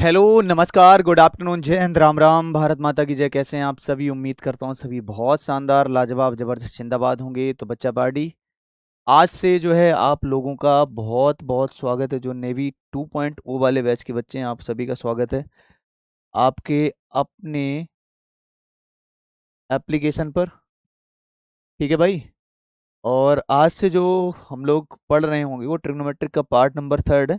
Hello, नमस्कार, good afternoon, जय हिंद, राम राम, भारत माता की जय। कैसे हैं आप सभी? उम्मीद करता हूँ सभी बहुत शानदार, लाजवाब, जबरदस्त, जिंदाबाद होंगे। तो बच्चा पार्टी आज से जो है आप लोगों का बहुत बहुत स्वागत है। जो नेवी 2.0 वाले बैच के बच्चे हैं, आप सभी का स्वागत है आपके अपने एप्लीकेशन पर। ठीक है भाई। और आज से जो हम लोग पढ़ रहे होंगे वो ट्रिग्नोमेट्रिक का पार्ट नंबर 3 है।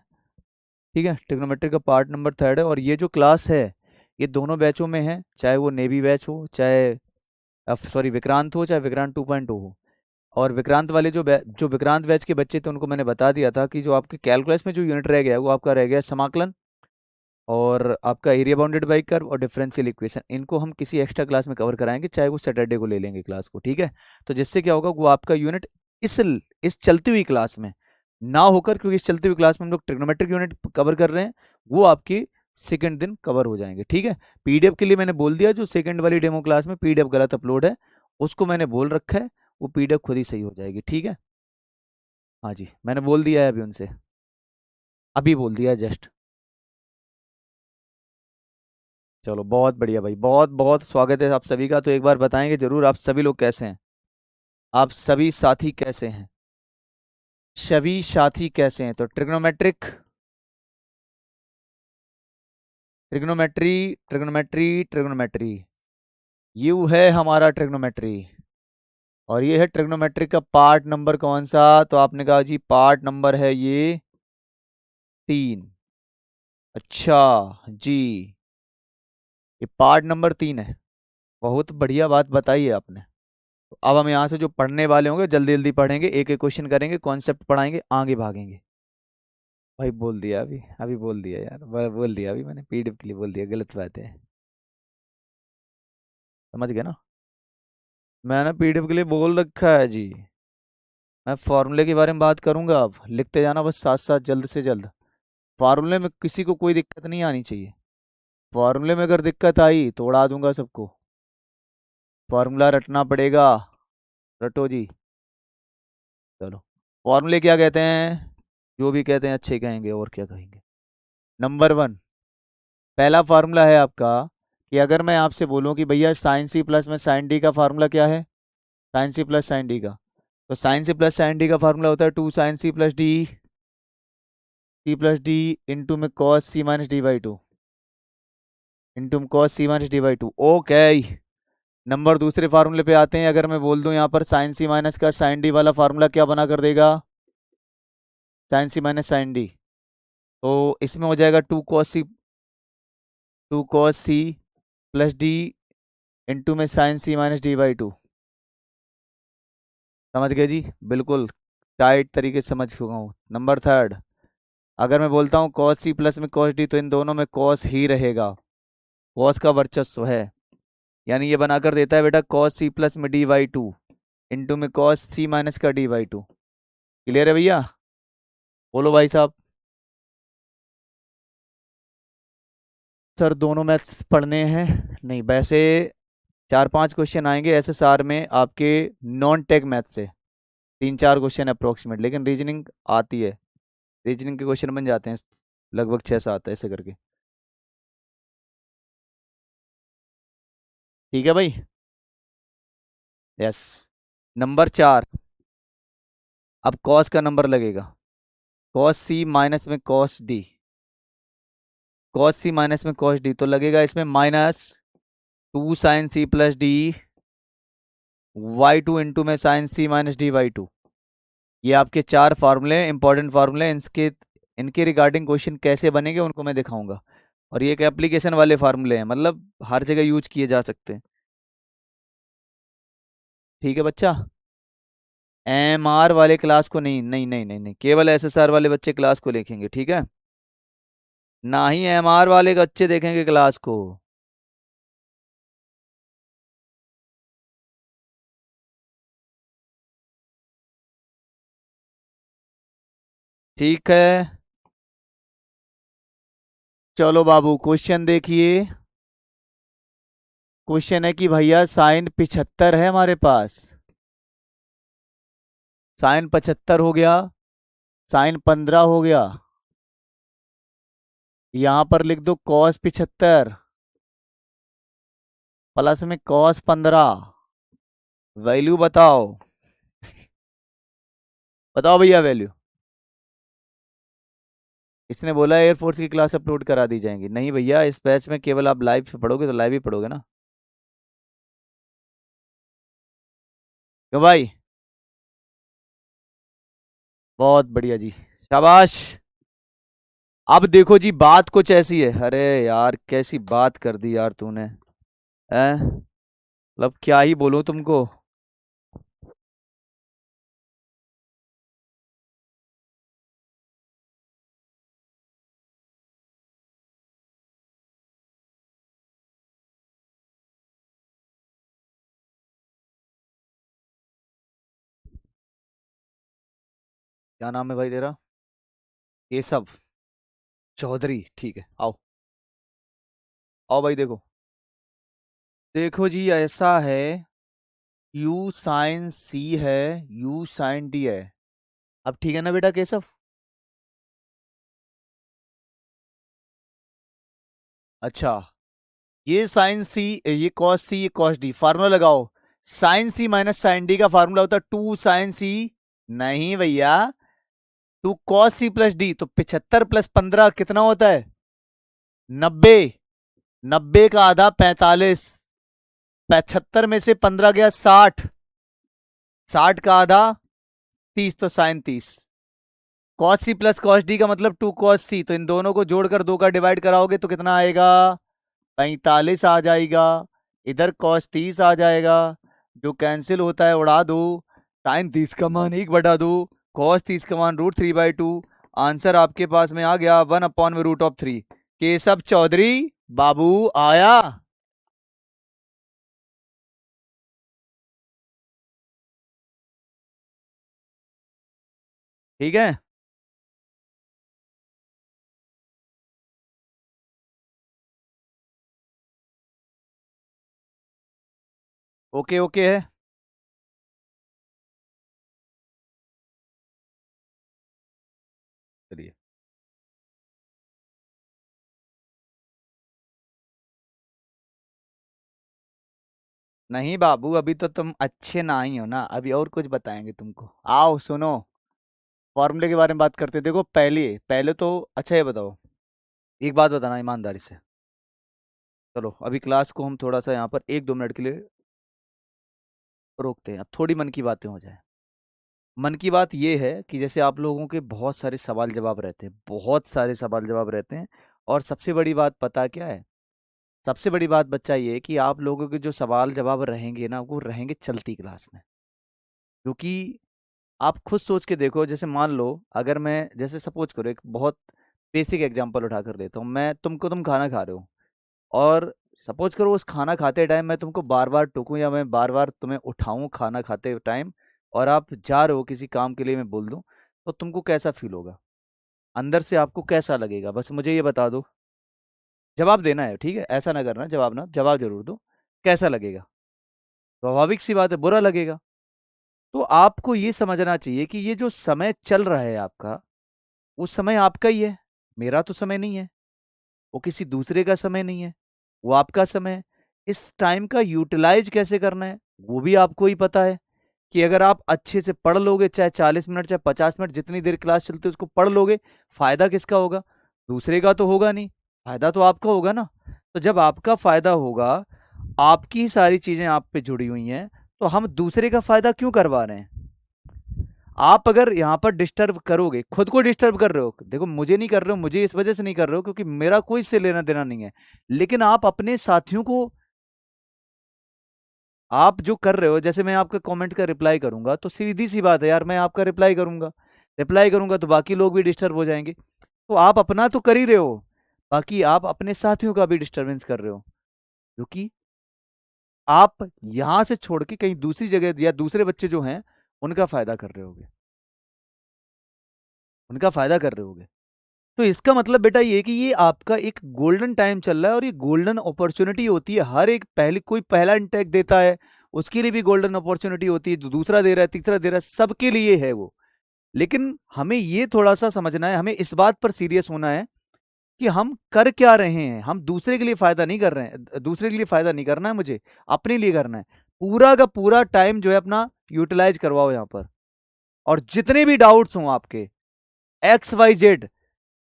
ठीक है, ट्रिग्नोमेट्री का पार्ट नंबर 3 है। और ये जो क्लास है ये दोनों बैचों में है, चाहे वो नेवी बैच हो, चाहे सॉरी विक्रांत हो, चाहे विक्रांत 2.0 हो। और विक्रांत वाले जो विक्रांत बैच के बच्चे थे उनको मैंने बता दिया था कि जो आपके कैलकुलस में जो यूनिट रह गया है वो आपका रह गया समाकलन, और आपका एरिया बाउंडेड बाई कर्व और डिफरेंशियल इक्वेशन। इनको हम किसी एक्स्ट्रा क्लास में कवर कराएंगे, चाहे वो सैटरडे को ले लेंगे क्लास को। ठीक है। तो जिससे क्या होगा, वो आपका यूनिट इस इस चलती हुई क्लास में ना होकर, क्योंकि इस चलती हुई क्लास में हम लोग ट्रिग्नोमेट्रिक यूनिट कवर कर रहे हैं, वो आपकी सेकंड दिन कवर हो जाएंगे। ठीक है। पीडीएफ के लिए मैंने बोल दिया, जो सेकंड वाली डेमो क्लास में पीडीएफ गलत अपलोड है उसको मैंने बोल रखा है, वो पीडीएफ खुद ही सही हो जाएगी। ठीक है। हाँ जी, मैंने बोल दिया है अभी उनसे, अभी बोल दिया है जस्ट। चलो बहुत बढ़िया भाई, बहुत बहुत स्वागत है आप सभी का। तो एक बार बताएंगे जरूर, आप सभी लोग कैसे हैं? आप सभी साथी कैसे हैं? सभी साथी कैसे हैं? तो trigonometric, trigonometry, trigonometry, trigonometry, you है हमारा ट्रिग्नोमेट्री। और ये है ट्रिग्नोमेट्री का पार्ट नंबर कौन सा? तो आपने कहा जी पार्ट नंबर है ये 3। अच्छा जी, ये पार्ट नंबर 3 है। बहुत बढ़िया बात बताई है आपने। तो अब हम यहाँ से जो पढ़ने वाले होंगे जल्दी जल्दी पढ़ेंगे, एक एक क्वेश्चन करेंगे, कॉन्सेप्ट पढ़ाएंगे, आगे भागेंगे। भाई बोल दिया, अभी अभी बोल दिया यार, बोल दिया अभी मैंने, पीडीएफ के लिए बोल दिया, गलत बात है। समझ गए ना? मैंने पीडीएफ के लिए बोल रखा है जी। मैं फॉर्मूले के बारे में बात करूंगा, अब लिखते जाना बस साथ साथ, जल्द से जल्द। फॉर्मूले में किसी को कोई दिक्कत नहीं आनी चाहिए। फॉर्मूले में अगर दिक्कत आई तो उड़ा दूंगा सबको। फॉर्मूला रटना पड़ेगा, रटो जी। चलो, फॉर्मूले क्या कहते हैं? जो भी कहते हैं अच्छे कहेंगे, और क्या कहेंगे। नंबर 1, पहला फार्मूला है आपका कि अगर मैं आपसे बोलूं कि भैया साइन सी प्लस में साइन डी का फार्मूला क्या है? Sine C plus sine D का, तो sine C plus sine D का फार्मूला होता है 2 sin c plus d into में cos C minus D by two, into में cos C minus D by two. Okay. Number दूसरे फार्मूले पे आते हैं। अगर मैं बोल दूं यहाँ पर साइन सी माइनस का साइन डी वाला फार्मूला क्या बना कर देगा? Sine C minus sine D, तो इसमें हो जाएगा 2 cos c plus d into में sine C minus D by two. समझ गए जी? बिल्कुल टाइट तरीके से समझ चुका हूँ। नंबर 3, अगर मैं बोलता हूँ cos c प्लस में cos d, तो इन दोनों में cos ही रहेगा, cos का वर्चस्व है। यानी ये बनाकर देता है बेटा cos c प्लस में डी बाई टू, इंटू में cos c माइनस का डी बाई टू। क्लियर है भैया? बोलो भाई साहब। सर दोनों मैथ्स पढ़ने हैं? नहीं, वैसे 4-5 क्वेश्चन आएंगे एसएसआर में आपके नॉन टेक मैथ से, 3-4 क्वेश्चन अप्रोक्सीमेट, लेकिन रीजनिंग आती है। रीजनिंग के क्वेश्चन बन जाते हैं लगभग 6-7 ऐसे करके। ठीक है भाई। यस। नंबर 4, अब कॉस का नंबर लगेगा। कॉस सी माइनस में cos D, cos C minus में कॉस डी, तो लगेगा इसमें -2 sin c plus d y2 into में sine C minus D by two. ये आपके 4 फार्मूले, इंपॉर्टेंट फार्मूले। इनके इनके रिगार्डिंग क्वेश्चन कैसे बनेंगे उनको मैं दिखाऊंगा। और ये एक एप्लीकेशन वाले फार्मूले हैं, मतलब हर जगह यूज किए जा सकते हैं। ठीक है बच्चा? एम आर वाले क्लास को नहीं, नहीं नहीं नहीं नहीं, केवल एस एस आर वाले बच्चे क्लास को देखेंगे। ठीक है? ना ही एम आर वाले बच्चे देखेंगे क्लास को। ठीक है। चलो बाबू क्वेश्चन देखिए। क्वेश्चन है कि भैया साइन 75 है हमारे पास, साइन 75 हो गया, साइन 15 हो गया, यहां पर लिख दो cos 75 प्लस में cos 15। वैल्यू बताओ। बताओ भैया वैल्यू। इसने बोला एयरफोर्स की क्लास अपलोड करा दी जाएंगी। नहीं भैया, इस बैच में केवल आप लाइव पे पढ़ोगे तो लाइव ही पढ़ोगे ना। क्यों भाई? बहुत बढ़िया जी, शाबाश। अब देखो जी, बात कुछ ऐसी है। अरे यार, कैसी बात कर दी यार तूने। हैं? मतलब क्या ही बोलूं तुमको। क्या नाम है भाई तेरा? केशव चौधरी, ठीक है, आओ। आओ भाई, देखो। देखो जी, ऐसा है। यू साइन सी है, यू साइन डी है। अब ठीक है ना बेटा केशव? अच्छा, ये साइन सी, ये कॉस सी, ये कॉस डी, फार्मूला लगाओ। Sign C minus sine D का फार्मूला होता है 2 साइन सी। नहीं भैया, 2 cos c प्लस डी, तो 75 + 15 कितना होता है? 90। 90 का आधा 45। 75 में से 15 गया 60। 60 का आधा 30, तो sine 30। cos c plus cos d का मतलब 2 cos c, तो इन दोनों को जोड़कर 2 का डिवाइड कराओगे तो कितना आएगा? 45 आ जाएगा। इधर cos 30 आ जाएगा। जो कैंसिल होता है उड़ा दो। साइन 30 का मान 1/2। cos 30 का मान √3/2। आंसर आपके पास में आ गया 1/√3। केशव चौधरी बाबू आया। ठीक है। ओके ओके है। चलिए। नहीं बाबू, अभी तो तुम अच्छे ना ही हो ना, अभी और कुछ बताएंगे तुमको। आओ सुनो। फॉर्मूले के बारे में बात करते हैं। देखो, पहले पहले तो अच्छा ये बताओ, एक बात बताना ईमानदारी से। चलो अभी क्लास को हम थोड़ा सा यहाँ पर 1-2 मिनट के लिए रोकते हैं, अब थोड़ी मन की बातें हो जाए। मन की बात ये है कि जैसे आप लोगों के बहुत सारे सवाल जवाब रहते हैं, बहुत सारे सवाल जवाब रहते हैं। और सबसे बड़ी बात पता क्या है? सबसे बड़ी बात बच्चा ये है कि आप लोगों के जो सवाल जवाब रहेंगे ना, वो रहेंगे चलती क्लास में। क्योंकि आप खुद सोच के देखो, जैसे मान लो, अगर मैं जैसे सपोज करो, एक बहुत बेसिक एग्जांपल उठा कर लेता हूँ मैं तुमको। तुम खाना खा रहे हो, और सपोज करो उस खाना खाते टाइम मैं तुमको बार बार टोकूं, या मैं बार बार तुम्हें उठाऊं खाना खाते टाइम, और आप जा रहे हो किसी काम के लिए, मैं बोल दूं, तो तुमको कैसा फील होगा? अंदर से आपको कैसा लगेगा? बस मुझे ये बता दो। जवाब देना है, ठीक है? ऐसा ना करना, जवाब ना, जवाब जरूर दो। कैसा लगेगा? स्वाभाविक सी बात है, बुरा लगेगा। तो आपको ये समझना चाहिए कि ये जो समय चल रहा है आपका, वो समय आपका ही है। मेरा तो समय नहीं है, वो किसी दूसरे का समय नहीं है, वो आपका समय है। इस टाइम का यूटिलाइज कैसे करना है, वो भी आपको ही पता है। कि अगर आप अच्छे से पढ़ लोगे, चाहे 40 मिनट चाहे 50 मिनट, जितनी देर क्लास चलती है उसको पढ़ लोगे, फायदा किसका होगा? दूसरे का तो होगा नहीं, फायदा तो आपका होगा ना। तो जब आपका फायदा होगा, आपकी ही सारी चीजें आप पे जुड़ी हुई हैं, तो हम दूसरे का फायदा क्यों करवा रहे हैं? आप अगर यहाँ पर डिस्टर्ब करोगे, खुद को डिस्टर्ब कर रहे हो। देखो, मुझे नहीं कर रहे हो, मुझे इस वजह से नहीं कर रहे हो क्योंकि मेरा कोई इससे लेना देना नहीं है। लेकिन आप अपने साथियों को, आप जो कर रहे हो, जैसे मैं आपका कमेंट का रिप्लाई करूंगा तो सीधी सी बात है यार, मैं आपका रिप्लाई करूंगा। रिप्लाई करूंगा तो बाकी लोग भी डिस्टर्ब हो जाएंगे। तो आप अपना तो कर ही रहे हो, बाकी आप अपने साथियों का भी डिस्टरबेंस कर रहे हो। क्योंकि आप यहां से छोड़ के कहीं दूसरी जगह, या दूसरे बच्चे जो हैं उनका फायदा कर रहे होगे, उनका फायदा कर रहे होगे। तो इसका मतलब बेटा ये कि ये आपका एक गोल्डन टाइम चल रहा है, और ये गोल्डन अपॉर्चुनिटी होती है। हर एक पहले कोई पहला इंटेक देता है, उसके लिए भी गोल्डन अपॉर्चुनिटी होती है। जो दूसरा दे रहा है, तीसरा दे रहा है, सबके लिए है वो। लेकिन हमें ये थोड़ा सा समझना है, हमें इस बात पर सीरियस होना है कि हम कर क्या रहे हैं। हम दूसरे के लिए फायदा नहीं कर रहे हैं, दूसरे के लिए फायदा नहीं करना है मुझे, अपने लिए करना है। पूरा का पूरा टाइम जो है अपना यूटिलाइज करवाओ यहाँ पर। और जितने भी डाउट्स हों आपके, XYZ,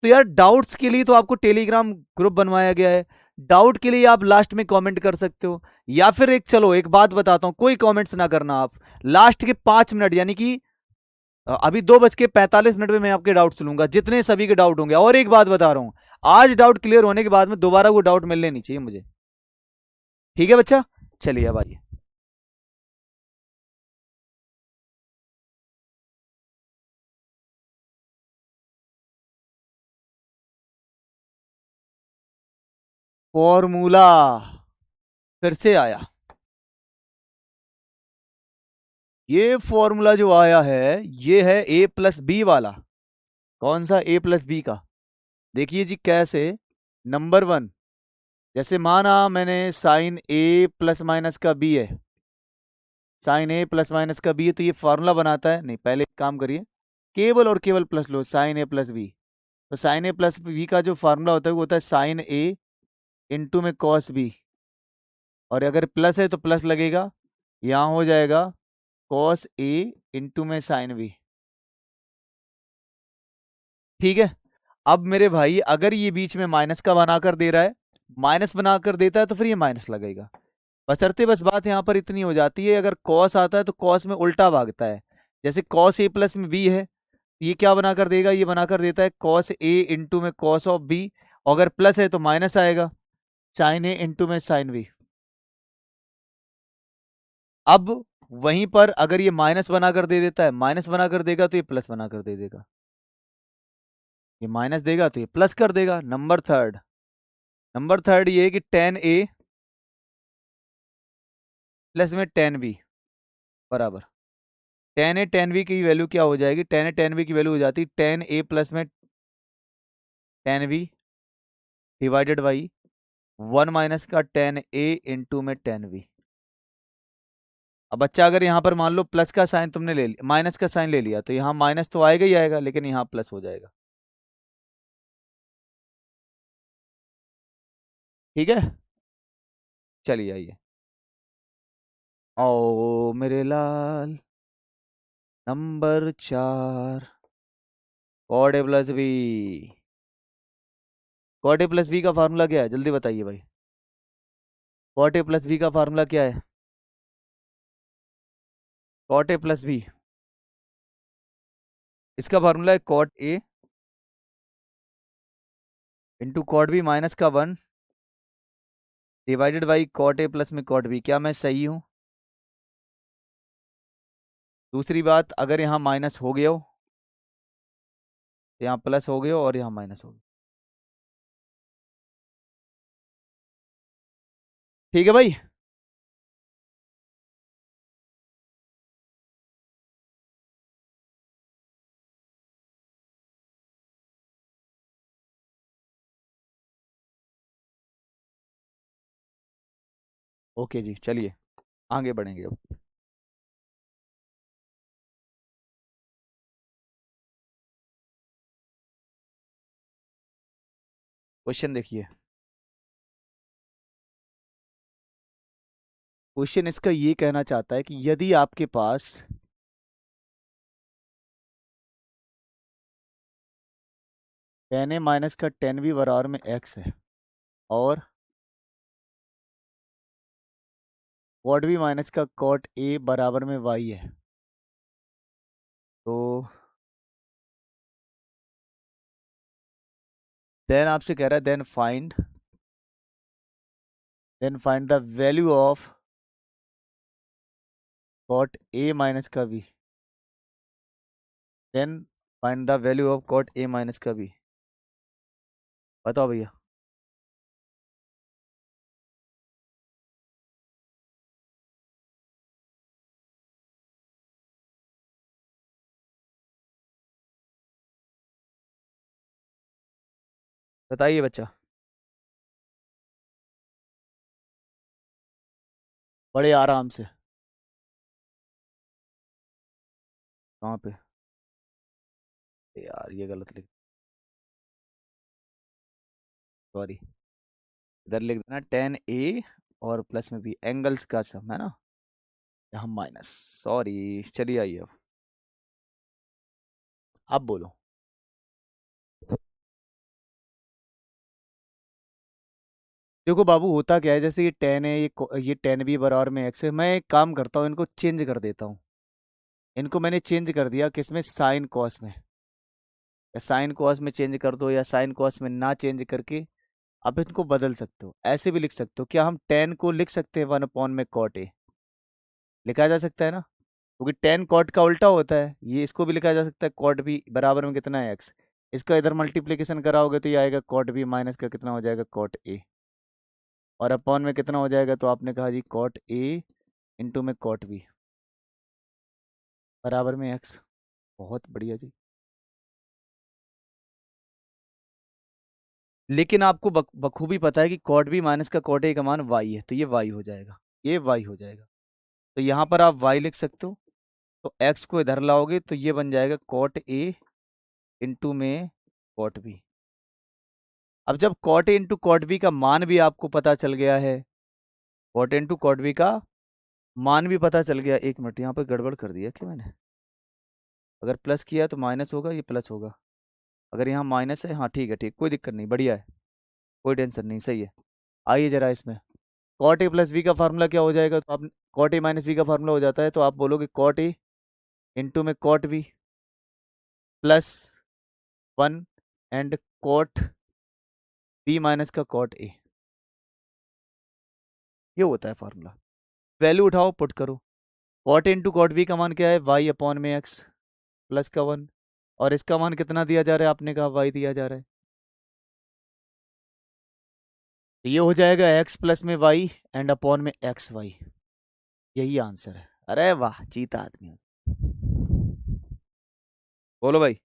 तो यार डाउट्स के लिए तो आपको टेलीग्राम ग्रुप बनवाया गया है। डाउट के लिए आप लास्ट में कमेंट कर सकते हो, या फिर एक, चलो एक बात बताता हूं, कोई कमेंट्स ना करना आप। लास्ट के 5 मिनट, यानी कि अभी 2:45 में मैं आपके डाउट्स लूंगा, जितने सभी के डाउट होंगे। और एक बात बता रहा हूं, आज डाउट क्लियर होने के बाद में दोबारा वो डाउट मिलने नहीं चाहिए मुझे। ठीक है बच्चा, चलिए अब आइए। फॉर्मूला फिर से आया। ये फॉर्मूला जो आया है, ये है A+B वाला। कौन सा? A+B का। देखिए जी कैसे। नंबर 1, जैसे माना मैंने साइन A प्लस माइनस का B है, साइन A प्लस माइनस का B है, तो ये फॉर्मूला बनाता है। नहीं, पहले एक काम करिए, केवल और केवल प्लस लो, साइन A+B। तो साइन A+B का जो फार्मूला होता है वो होता है साइन A इंटू में कॉस B। और अगर प्लस है तो प्लस लगेगा, यहाँ हो जाएगा कॉस A इंटू में साइन B। ठीक है। अब मेरे भाई अगर ये बीच में माइनस का बनाकर दे रहा है, माइनस बनाकर देता है, तो फिर ये माइनस लगेगा। बशर्ते बस बात यहाँ पर इतनी हो जाती है, अगर कॉस आता है तो कॉस में उल्टा भागता है। जैसे कॉस A प्लस में B है, ये क्या बनाकर देगा? ये बनाकर देता है कॉस A इंटू में कॉस ऑफ B। अगर प्लस है तो माइनस आएगा, साइन A इंटू में साइन B। अब वहीं पर अगर ये माइनस बनाकर दे देता है, माइनस बनाकर देगा तो ये प्लस बनाकर दे देगा, ये माइनस देगा तो ये प्लस कर देगा। नंबर थर्ड ये है कि टेन ए प्लस में टेन बी बराबर, टेन ए टेन बी की वैल्यू क्या हो जाएगी? टेन ए टेन बी की वैल्यू हो जाती है टेन ए प्लस में tan B divided by 1 minus का टेन ए इंटू में टेन बी। अब बच्चा अगर यहाँ पर मान लो प्लस का साइन तुमने ले लिया, माइनस का साइन ले लिया, तो यहाँ माइनस तो आएगा ही आएगा, लेकिन यहाँ प्लस हो जाएगा। ठीक है, चलिए आइए। ओ मेरे लाल, number 4, cot A plus B. Cot A plus B का फार्मूला क्या है? जल्दी बताइए भाई। कॉट ए प्लस बी का फार्मूला क्या है? कॉट ए प्लस बी, इसका फार्मूला है cot A into cot B minus का 1 divided by cot A plus में कॉट बी। क्या मैं सही हूँ? दूसरी बात, अगर यहाँ माइनस हो गया हो तो यहाँ प्लस हो गया हो, और यहाँ माइनस हो गया। ठीक है भाई। ओके जी, चलिए आगे बढ़ेंगे अब। क्वेश्चन देखिए। क्वेश्चन इसका ये कहना चाहता है कि यदि आपके पास टेन ए माइनस का टेन बी बराबर में एक्स है, और कॉट बी माइनस का कॉट ए बराबर में वाई है, तो देन आपसे कह रहा है then find the value of cot A minus का B. Then find the value of cot A minus का बी। बताओ भैया। बताइए बच्चा। बड़े आराम से। कहाँ पे? यार ये गलत लिख। सॉरी, इधर लिख देना 10A और प्लस में भी एंगल्स का सम है ना, यहाँ माइनस। सॉरी, चलिए आइए अब आप बोलो। देखो बाबू, होता क्या है, जैसे ये 10 है, ये 10 भी बराबर में एक्स है। मैं एक काम करता हूँ, इनको चेंज कर देता हूँ। इनको मैंने चेंज कर दिया किसमें, साइन कॉस में। या साइन कॉस में चेंज कर दो, या साइन कॉस में ना चेंज करके आप इनको बदल सकते हो, ऐसे भी लिख सकते हो। क्या हम 10 को लिख सकते हैं 1 अपॉन में कॉट ए? लिखा जा सकता है ना, क्योंकि 10 कॉट का उल्टा होता है। ये इसको भी लिखा जा सकता है, कॉट भी बराबर में कितना है, एक्स। इसका इधर मल्टीप्लीकेशन कराओगे तो ये आएगा कॉट बी माइनस का कितना हो जाएगा, कॉट ए। और अपॉन में कितना हो जाएगा, तो आपने कहा जी कॉट ए इंटू में कॉट बी बराबर में एक्स। बहुत बढ़िया जी। लेकिन आपको बखूबी पता है कि कॉट बी माइनस का कॉट ए का मान वाई है, तो ये वाई हो जाएगा, ये वाई हो जाएगा। तो यहाँ पर आप वाई लिख सकते हो। तो एक्स को इधर लाओगे तो ये बन जाएगा कॉट ए इंटू में कॉट बी। अब जब cot A into cot B का मान भी आपको पता चल गया है, कॉट इंटू कॉट बी का मान भी पता चल गया। एक मिनट, यहाँ पर गड़बड़ कर दिया क्या मैंने? अगर प्लस किया तो माइनस होगा, ये प्लस होगा। अगर यहाँ माइनस है, हाँ ठीक है, ठीक, कोई दिक्कत नहीं, बढ़िया है, कोई टेंशन नहीं, सही है। आइए जरा इसमें, कॉट ए प्लस बी का फार्मूला क्या हो जाएगा, तो आप कॉट ए माइनस बी का फार्मूला हो जाता है, तो आप बोलोगे कॉट ए इंटू में cot B plus 1 and cot B minus का कॉट ए। ये होता है फार्मूला। वैल्यू उठाओ, पुट करो। कॉट इंटू कॉट बी का मान क्या है, वाई अपॉन में एक्स प्लस का 1। और इसका मान कितना दिया जा रहा है, आपने कहा वाई दिया जा रहा है, तो ये हो जाएगा एक्स प्लस में वाई एंड अपॉन में एक्स वाई। यही आंसर है। अरे वाह, जीता आदमी। बोलो भाई।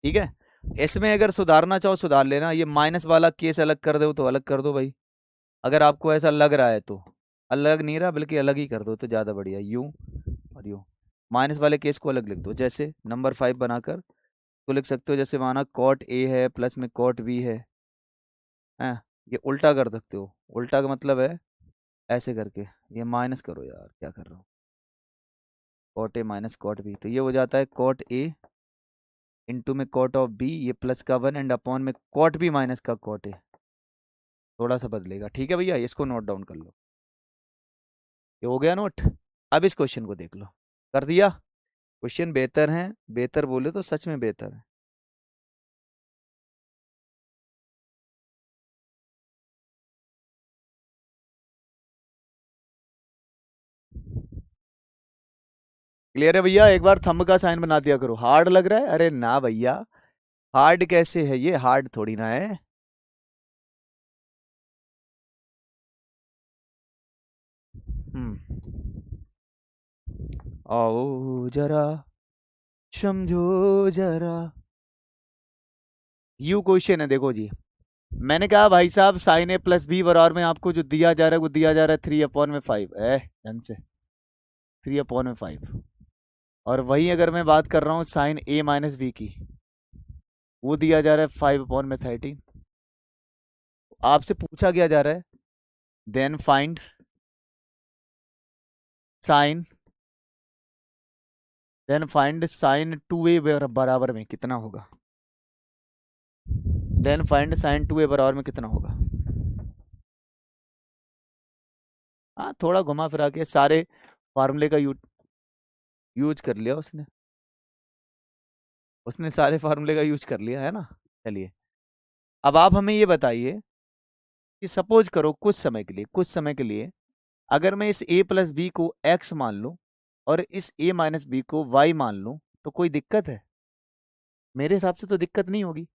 ठीक है, इसमें अगर सुधारना चाहो सुधार लेना, ये माइनस वाला केस अलग कर दो तो अलग कर दो भाई। अगर आपको ऐसा लग रहा है तो, अलग नहीं रहा बल्कि अलग ही कर दो तो ज़्यादा बढ़िया, यूं और यूं। माइनस वाले केस को अलग लिख दो, जैसे नंबर 5 बनाकर तो लिख सकते हो, जैसे माना कॉट ए है प्लस में कॉट बी है। हैं, ये उल्टा कर सकते हो, उल्टा का मतलब है ऐसे करके। ये माइनस करो यार, क्या कर रहा हूँ, cot A minus cot B, तो ये हो जाता है कॉट ए इंटू में कॉट ऑफ बी, ये प्लस का 1 एंड अपॉन में कॉट बी माइनस का कॉट ए। थोड़ा सा बदलेगा, ठीक है भैया, इसको नोट डाउन कर लो। ये हो गया नोट। अब इस क्वेश्चन को देख लो। कर दिया? क्वेश्चन बेहतर है, बेहतर बोले तो सच में बेहतर है। क्लियर है भैया? एक बार थंब का साइन बना दिया करो। हार्ड लग रहा है? अरे ना भैया, हार्ड कैसे है, ये हार्ड थोड़ी ना है। आओ जरा समझो जरा। यू क्वेश्चन है, देखो जी। मैंने कहा भाई साहब, साइन ए प्लस बी बराबर में आपको जो दिया जा रहा है वो दिया जा रहा है 3/5 है, ढंग से 3/5। और वही अगर मैं बात कर रहा हूँ साइन ए माइनस बी की, वो दिया जा रहा है 5/13। आपसे पूछा गया जा रहा है then find sine, then find sine 2a बराबर में कितना होगा, देन फाइंड साइन 2a बराबर में कितना होगा। हाँ, थोड़ा घुमा फिरा के सारे फार्मूले का यूज कर लिया उसने। उसने सारे फार्मूले का यूज कर लिया है ना। चलिए, अब आप हमें ये बताइए कि सपोज करो कुछ समय के लिए, कुछ समय के लिए अगर मैं इस a प्लस बी को x मान लूं और इस a माइनस बी को y मान लूं, तो कोई दिक्कत है? मेरे हिसाब से तो दिक्कत नहीं होगी।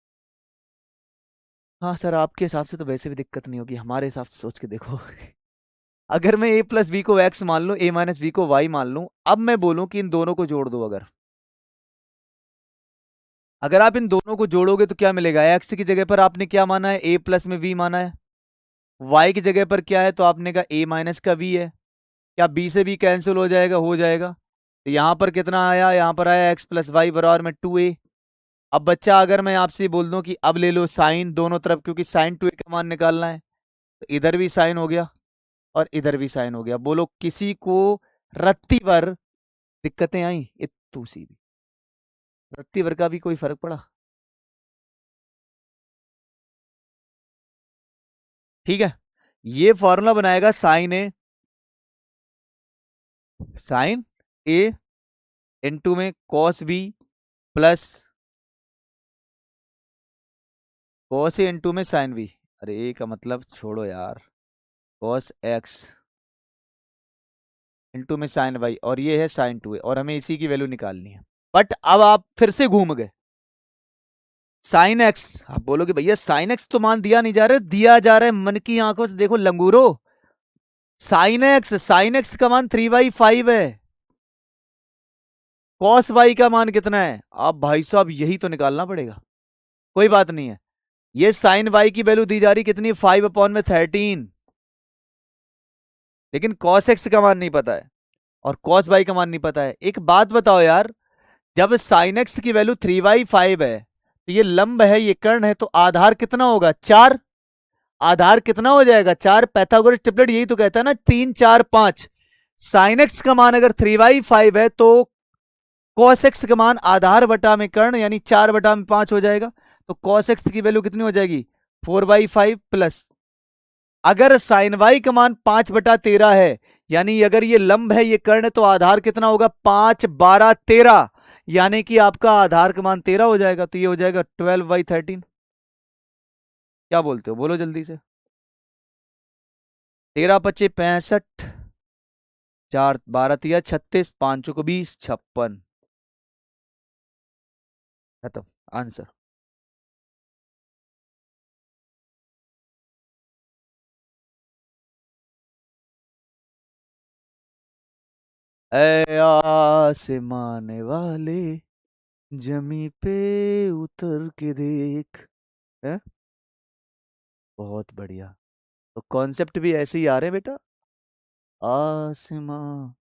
हाँ सर, आपके हिसाब से तो वैसे भी दिक्कत नहीं होगी, हमारे हिसाब से सोच के देखो। अगर मैं a प्लस बी को x मान लूं, a माइनस बी को y मान लूं, अब मैं बोलूं कि इन दोनों को जोड़ दो। अगर अगर आप इन दोनों को जोड़ोगे तो क्या मिलेगा, x की जगह पर आपने क्या माना है, a प्लस में b माना है। y की जगह पर क्या है, तो आपने कहा a माइनस का b है। क्या b से b कैंसिल हो जाएगा? हो जाएगा। तो यहाँ पर कितना आया, यहाँ पर आया एक्स प्लस वाई बराबर में 2a। अब बच्चा अगर मैं आपसे बोल दूं कि अब ले लो साइन दोनों तरफ, क्योंकि साइन 2a का मान निकालना है, तो इधर भी साइन हो गया और इधर भी साइन हो गया। बोलो किसी को रत्ती भर दिक्कतें आई? इतू सी भी रत्ती भर का भी कोई फर्क पड़ा? ठीक है, ये फॉर्मूला बनाएगा साइन ए इनटू में cos B plus cos A into में साइन बी। अरे ए का मतलब छोड़ो यार, कॉस एक्स इनटू में साइन वाई, और ये है साइन 2a, और हमें इसी की वैल्यू निकालनी है। बट अब आप फिर से घूम गए। साइन एक्स, आप बोलोगे भैया साइन एक्स तो मान दिया नहीं जा रहा, दिया जा रहा है, मन की आंखों से देखो लंगूरो। साइन एक्स का मान 3/5 है। कॉस वाई का मान कितना है? आप भाई साहब यही तो निकालना पड़ेगा। कोई बात नहीं है, ये साइन वाई की वैल्यू दी जा रही कितनी, 5/13। लेकिन कॉस एक्स का मान नहीं पता है और कॉस वाई का मान नहीं पता है। एक बात बताओ यार, जब साइन एक्स की वैल्यू 3/5 है तो ये लंब है, ये कर्ण है, तो आधार कितना होगा? 4। आधार कितना हो जाएगा? 4। पैथागोरस ट्रिपलेट यही तो कहता है ना, 3 4 5। साइन एक्स का मान अगर 3/5 है तो कॉस एक्स का मान आधार बटा में कर्ण यानी 4/5 हो जाएगा। तो कॉस एक्स की वैल्यू कितनी हो जाएगी? 4/5 प्लस, अगर साइन वाई का मान 5/13 है, यानी अगर ये लंब है ये कर्ण है, तो आधार कितना होगा? 5 12 13, यानी कि आपका आधार का मान 13 हो जाएगा। तो ये हो जाएगा 12/13। क्या बोलते हो, बोलो जल्दी से। 13 × 5 = 65, 4 12 × 36, 5 को 20, 56। खत्म आंसर। ऐ आसमान वाले जमी पे उतर के देख। है, बहुत बढ़िया। तो कॉन्सेप्ट भी ऐसे ही आ रहे हैं बेटा। आसमां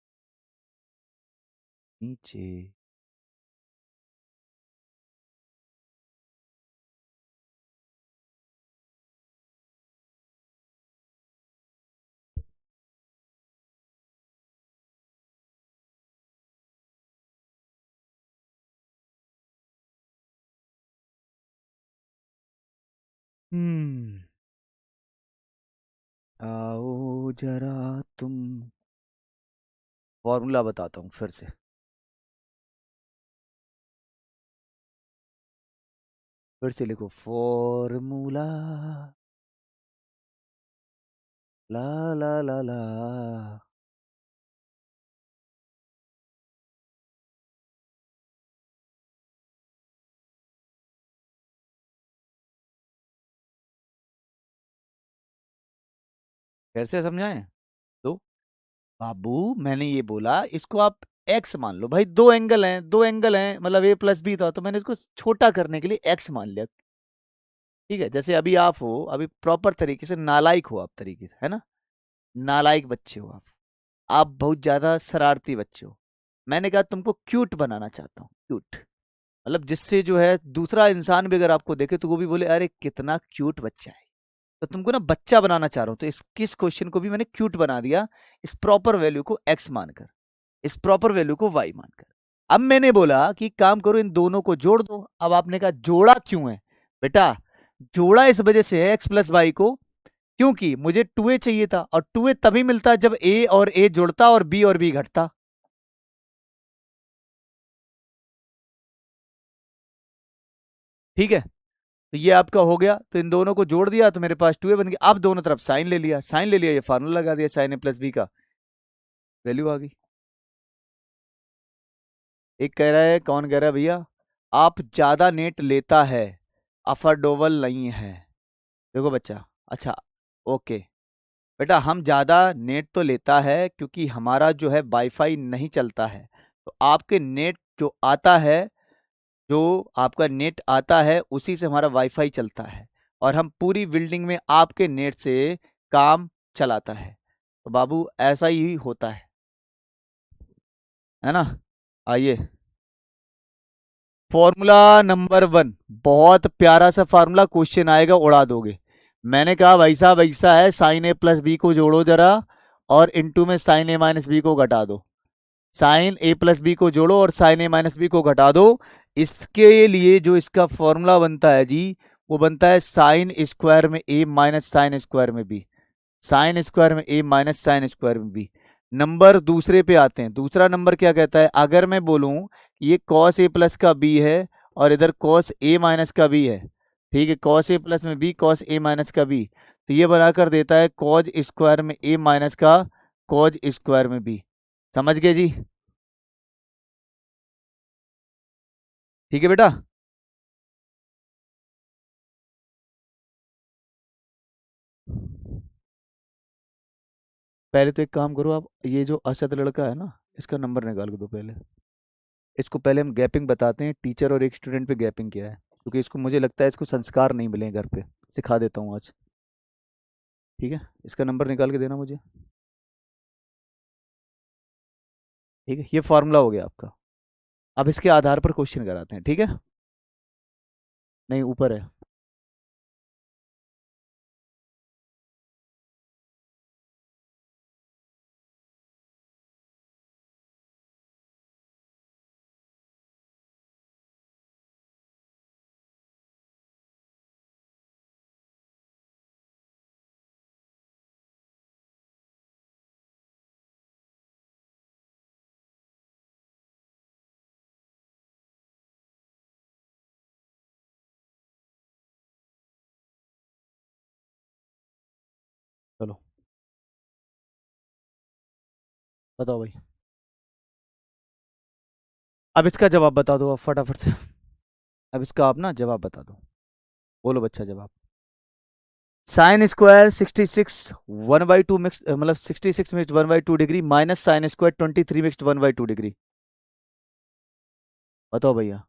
नीचे। हम्म, आओ जरा तुम, फॉर्मूला बताता हूँ फिर से। फिर से लिखो फॉर्मूला, ला ला ला ला। कैसे समझाएं? तो बाबू मैंने ये बोला, इसको आप एक्स मान लो भाई, दो एंगल हैं मतलब ए प्लस बी था, तो मैंने इसको छोटा करने के लिए एक्स मान लिया। ठीक है, जैसे अभी आप हो, अभी प्रॉपर तरीके से नालायक हो आप, तरीके से है ना, नालायक बच्चे हो आप बहुत ज्यादा शरारती बच्चे हो। मैंने कहा तुमको क्यूट बनाना चाहता हूँ, क्यूट, मतलब जिससे जो है दूसरा इंसान भी अगर आपको देखे तो वो भी बोले अरे कितना क्यूट बच्चा है। तो तुमको ना बच्चा बनाना चाह रहा हूँ, तो किस क्वेश्चन को भी मैंने क्यूट बना दिया, इस प्रॉपर वैल्यू को एक्स मानकर, इस प्रॉपर वैल्यू को वाई मानकर। अब मैंने बोला कि काम करो इन दोनों को जोड़ दो। अब आपने कहा जोड़ा क्यों है? बेटा जोड़ा इस वजह से है एक्स प्लस वाई को, क्योंकि मुझे 2a चाहिए था, और 2a तभी मिलता जब a और a जुड़ता और b घटता। ठीक है, तो ये आपका हो गया, तो इन दोनों को जोड़ दिया तो मेरे पास 2a बन गया। अब दोनों तरफ साइन ले लिया, साइन ले लिया, ये फार्मूला लगा दिया, साइन a प्लस बी का वैल्यू आ गई। एक कह रहा है, कौन कह रहा है भैया, आप ज्यादा नेट लेता है, अफोर्डेबल नहीं है। देखो बच्चा, अच्छा, ओके बेटा, हम ज़्यादा नेट तो लेता है क्योंकि हमारा जो है वाईफाई नहीं चलता है, तो आपके नेट जो आता है, जो आपका नेट आता है उसी से हमारा वाईफाई चलता है, और हम पूरी बिल्डिंग में आपके नेट से काम चलाता है। तो बाबू ऐसा ही होता है ना? आइए, फॉर्मूला नंबर वन, बहुत प्यारा सा फार्मूला, क्वेश्चन आएगा उड़ा दोगे। मैंने कहा वैसा है, साइन ए प्लस बी को जोड़ो जरा, और इनटू में साइन ए माइनस बी को घटा दो। साइन ए प्लस बी को जोड़ो और साइन ए माइनस बी को घटा दो। इसके लिए जो इसका फॉर्मूला बनता है जी, वो बनता है साइन स्क्वायर में ए माइनस साइन स्क्वायर में बी। साइन स्क्वायर में ए माइनस साइन स्क्वायर में बी। नंबर दूसरे पे आते हैं। दूसरा नंबर क्या कहता है, अगर मैं बोलूं ये कॉस ए प्लस का बी है और इधर कॉस ए माइनस का बी है, ठीक है, कॉस ए प्लस में बी कॉस ए माइनस का बी, तो ये बनाकर देता है कॉज स्क्वायर में ए माइनस का कॉज स्क्वायर में बी। समझ गए जी? ठीक है बेटा। पहले तो एक काम करो आप, ये जो असद लड़का है ना, इसका नंबर निकाल के दो पहले। इसको पहले हम गैपिंग बताते हैं, टीचर और एक स्टूडेंट पे गैपिंग क्या है, क्योंकि इसको मुझे लगता है इसको संस्कार नहीं मिले घर पे। सिखा देता हूँ आज। ठीक है, इसका नंबर निकाल के देना मुझे। ठीक है, ये फॉर्मूला हो गया आपका। अब इसके आधार पर क्वेश्चन कराते हैं, ठीक है? नहीं, ऊपर है। चलो बताओ भाई। अब इसका जवाब बता दो आप फटाफट से। अब इसका आप ना जवाब बता दो। बोलो बच्चा जवाब। साइन स्क्वायर 66 1/2 मिक्स, मतलब 66 mix 1/2 degree, minus sine square 23 mix 1/2 degree. बताओ भैया।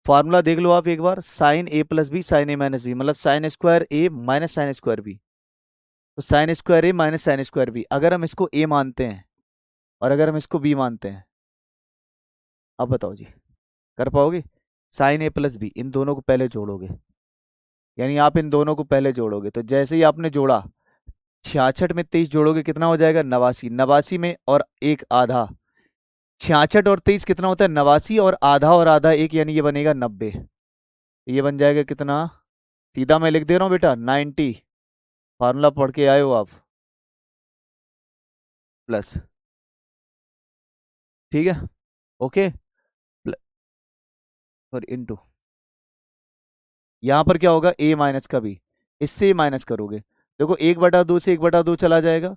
फॉर्मूला देख लो आप एक बार, साइन ए प्लस बी साइन ए माइनस बी, मतलब साइन स्क्वायर ए माइनस साइन स्क्वायर बी। तो साइन स्क्वायर ए माइनस साइन स्क्वायर बी, अगर हम इसको ए मानते हैं और अगर हम इसको बी मानते हैं, अब बताओ जी, कर पाओगे? साइन ए प्लस बी, इन दोनों को पहले जोड़ोगे, यानी आप इन दोनों को पहले जोड़ोगे, तो जैसे ही आपने जोड़ा, 66 में 23 जोड़ोगे कितना हो जाएगा, 89। 89 में और एक आधा, 66 और 23 कितना होता है, 89, और आधा एक, यानी ये बनेगा 90। ये बन जाएगा कितना, सीधा मैं लिख दे रहा हूँ बेटा, 90। फार्मूला पढ़ के आए हो आप? प्लस, ठीक है, ओके, और इनटू, यहाँ पर क्या होगा, ए माइनस का बी, इससे माइनस करोगे, देखो 1/2 से 1/2 चला जाएगा।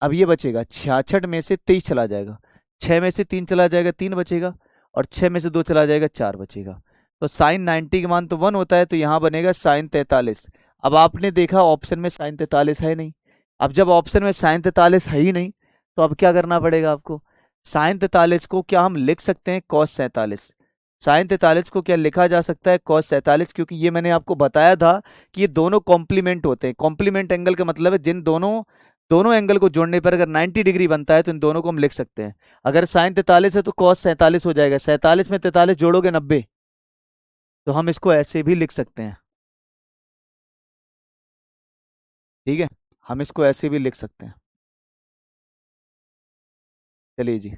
अब ये बचेगा, 66 में से 23 चला जाएगा, 6 में से 3 चला जाएगा, 3 बचेगा, और 6 में से 2 चला जाएगा, 4 बचेगा। तो साइन 90 का मान तो 1 होता है, तो यहाँ बनेगा साइन 43। अब आपने देखा ऑप्शन में साइन 43 है नहीं। अब जब ऑप्शन में साइन 43 है ही नहीं, तो अब क्या करना पड़ेगा आपको, साइन 43 को क्या हम लिख सकते हैं, कॉस 47। साइन 43 को क्या लिखा जा सकता है, कॉस 47, क्योंकि ये मैंने आपको बताया था कि ये दोनों कॉम्प्लीमेंट होते हैं। कॉम्प्लीमेंट एंगल का मतलब है जिन दोनों दोनों एंगल को जोड़ने पर अगर 90 डिग्री बनता है तो इन दोनों को हम लिख सकते हैं। अगर साइन 43 है तो कॉस 47 हो जाएगा, 47 में 43 जोड़ोगे 90, तो हम इसको ऐसे भी लिख सकते हैं। ठीक है, हम इसको ऐसे भी लिख सकते हैं। चलिए जी।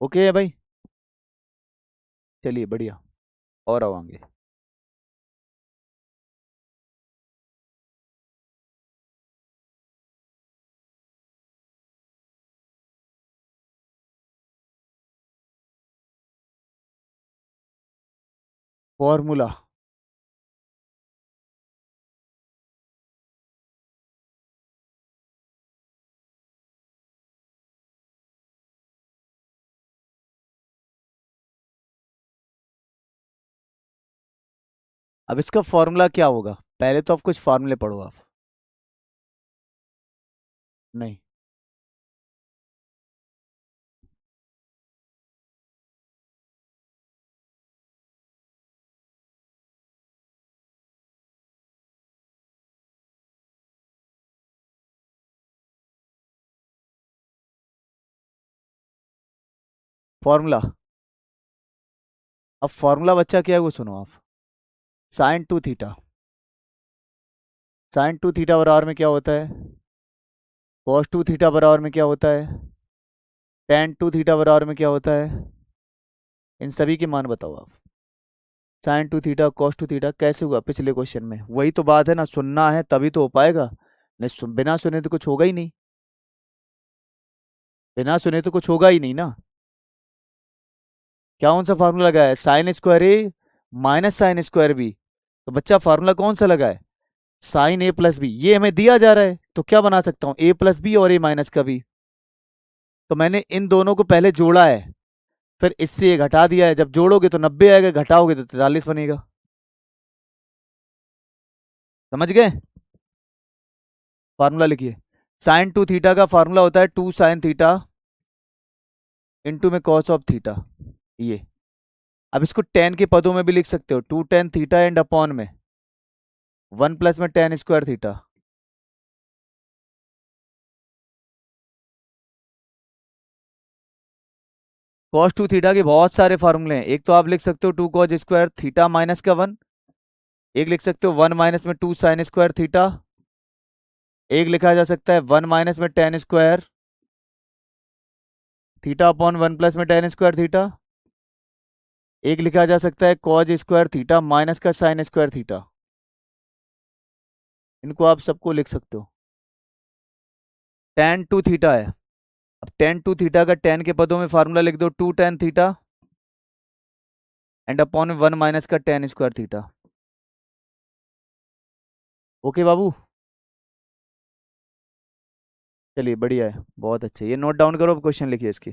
ओके है भाई, चलिए बढ़िया, और आवाएंगे। फॉर्मूला, अब इसका फॉर्मूला क्या होगा, पहले तो आप कुछ फार्मूले पढ़ो आप। नहीं, फॉर्मूला। अब फॉर्मूला बच्चा क्या है वो सुनो आप। Sign to theta, sign to theta बराबर में क्या होता है, कॉस टू थीटा बराबर में क्या होता है, टेन टू थीटा बराबर में क्या होता है। इन सभी के मान बताओ आप। Sign to theta cos two theta कैसे हुआ पिछले क्वेश्चन में, वही तो बात है ना, सुनना है तभी तो हो पाएगा। नहीं बिना सुने तो कुछ होगा ही नहीं, बिना सुने तो कुछ होगा ही नहीं ना। क्या कौन सा फार्मूला लगा है, साइन स्क्वायर ए माइनस साइन स्क्वायर बी। तो बच्चा फार्मूला कौन सा लगा है, साइन ए प्लस बी, ये हमें दिया जा रहा है तो क्या बना सकता हूँ, ए प्लस बी और ए माइनस का बी। तो मैंने इन दोनों को पहले जोड़ा है, फिर इससे ये घटा दिया है, जब जोड़ोगे तो 90 आएगा, घटाओगे तो 43 बनेगा। समझ गए। फार्मूला लिखिए, साइन टू थीटा का फार्मूला होता है टू साइन थीटा इंटू में कॉस ऑफ थीटा। ये अब इसको टेन के पदों में भी लिख सकते हो, two tan theta and upon में वन प्लस में tan square theta. Cos two theta के बहुत सारे फार्मूले हैं, एक तो आप लिख सकते हो two cos square theta minus का वन, एक लिख सकते हो वन माइनस में टू साइन स्क्वायर थीटा, एक लिखा जा सकता है वन माइनस में tan square theta upon one plus में टेन स्क्वायर थीटा, एक लिखा जा सकता है कॉज स्क्वायर थीटा माइनस का साइन स्क्वायर थीटा। इनको आप सबको लिख सकते हो। टेन टू थीटा है, अब टेन टू थीटा का टेन के पदों में फार्मूला लिख दो two tan theta and upon one minus का टेन स्क्वायर थीटा। ओके बाबू, चलिए बढ़िया है, बहुत अच्छे, ये नोट डाउन करो, क्वेश्चन लिखिए इसकी।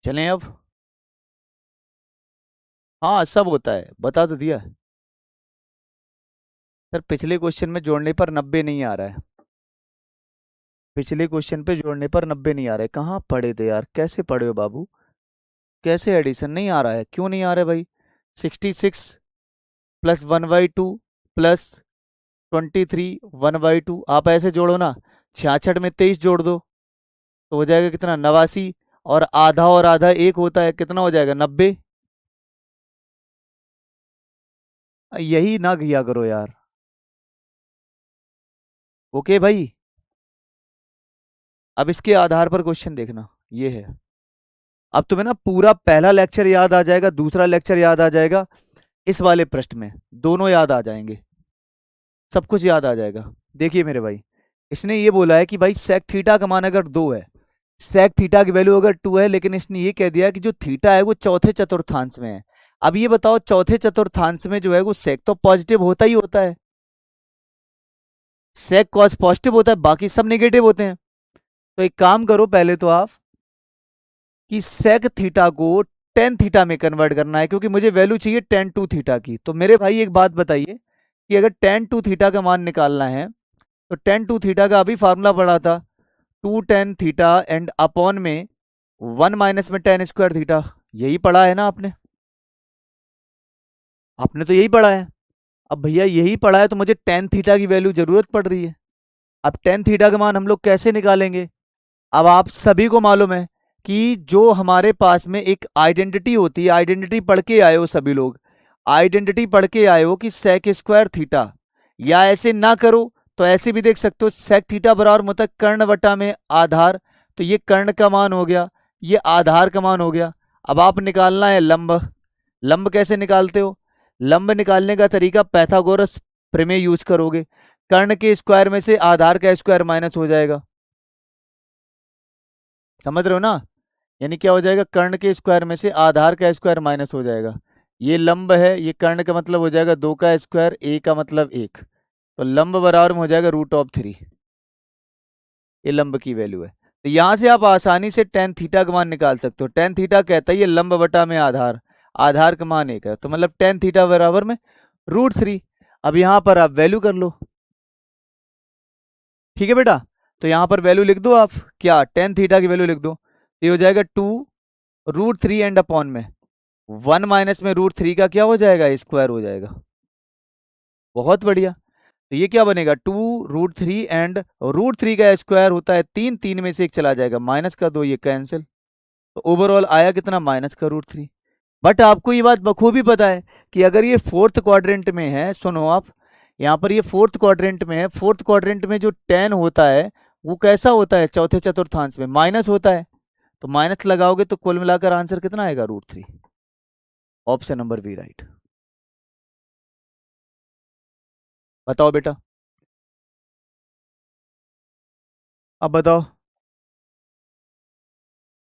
चलें अब। हाँ सब होता है, बता तो दिया। सर पिछले क्वेश्चन में जोड़ने पर 90 नहीं आ रहा है, पिछले क्वेश्चन पे जोड़ने पर 90 नहीं आ रहा है, कहाँ पढ़े थे यार, कैसे पढ़े हो बाबू, कैसे एडिशन नहीं आ रहा है, क्यों नहीं आ रहा है भाई। 66 plus one by two plus 23 one by two, आप ऐसे जोड़ो ना, 66 में 23 जोड़ दो तो हो जाएगा कितना, 89, और आधा और आधा एक होता है, कितना हो जाएगा 90। यही ना किया करो यार। ओके भाई, अब इसके आधार पर क्वेश्चन देखना, ये है। अब तुम्हें ना पूरा पहला लेक्चर याद आ जाएगा, दूसरा लेक्चर याद आ जाएगा, इस वाले पृष्ठ में दोनों याद आ जाएंगे, सब कुछ याद आ जाएगा। देखिए मेरे भाई, इसने ये बोला है कि भाई सेक थीटा का मान अगर दो है, सेक थीटा की वैल्यू अगर टू है, लेकिन इसने ये कह दिया कि जो थीटा है वो चौथे चतुर्थांश में है। अब ये बताओ चौथे चतुर्थांश में जो है वो सेक तो पॉजिटिव होता ही होता है, सेक कॉस पॉजिटिव होता है, बाकी सब नेगेटिव होते हैं। तो एक काम करो पहले तो आप, कि सेक थीटा को टेन थीटा में कन्वर्ट करना है, क्योंकि मुझे वैल्यू चाहिए टेन टू थीटा की। तो मेरे भाई एक बात बताइए, कि अगर टेन टू थीटा का मान निकालना है, तो टेन टू थीटा का अभी फार्मूला पढ़ा था, two tan theta and upon में वन माइनस में टेन स्क्वायर थीटा, यही पढ़ा है ना आपने, आपने तो यही पढ़ा है। अब भैया यही पढ़ा है तो मुझे टेन थीटा की वैल्यू जरूरत पड़ रही है। अब टेन थीटा का मान हम लोग कैसे निकालेंगे। अब आप सभी को मालूम है कि जो हमारे पास में एक आइडेंटिटी होती है, आइडेंटिटी पढ़ के आए हो सभी लोग, आइडेंटिटी पढ़ के आए हो कि सेक स्क्वायर थीटा, या ऐसे ना करो तो ऐसे भी देख सकते हो, सेक थीटा बराबर होता है कर्ण बटा में आधार। तो ये कर्ण का मान हो गया, ये आधार का मान हो गया। अब आप निकालना है लंब। लंब कैसे निकालते हो? लंब निकालने का तरीका पैथागोरस प्रमेय यूज करोगे। कर्ण के स्क्वायर में से आधार का स्क्वायर माइनस हो जाएगा, समझ रहे हो ना? यानी क्या हो जाएगा, कर्ण के स्क्वायर में से आधार का स्क्वायर माइनस हो जाएगा। ये लंब है, ये कर्ण का मतलब हो जाएगा 2 का स्क्वायर, ए का मतलब 1। तो लंब बराबर में हो जाएगा √3। ये लंब की वैल्यू है। तो यहां से आप आसानी से टेन थीटा का मान निकाल सकते हो। टेन थीटा कहता है ये लंब बटा में आधार, आधार का मान 1 है, तो मतलब टेन थीटा बराबर में √3। अब यहां पर आप वैल्यू कर लो, ठीक है बेटा? तो यहां पर वैल्यू लिख दो आप, क्या टेन थीटा की वैल्यू लिख दो। ये हो जाएगा 2√3 एंड अपॉन में 1 माइनस में √3 का क्या हो जाएगा, स्क्वायर हो जाएगा। बहुत बढ़िया। तो ये क्या बनेगा, 2√3 एंड √3 का स्क्वायर होता है 3, 3 में से एक चला जाएगा, माइनस का 2, ये कैंसिल। तो ओवरऑल आया कितना, माइनस का √3। बट आपको ये बात बखूबी पता है कि अगर ये फोर्थ क्वाड्रेंट में है, सुनो आप, यहाँ पर ये फोर्थ क्वाड्रेंट में है, फोर्थ क्वाड्रेंट में जो टेन होता है वो कैसा होता है, चौथे चतुर्थांश में माइनस होता है। तो माइनस लगाओगे तो कुल मिलाकर आंसर कितना आएगा, √3। Option number B right. बताओ बेटा, अब बताओ,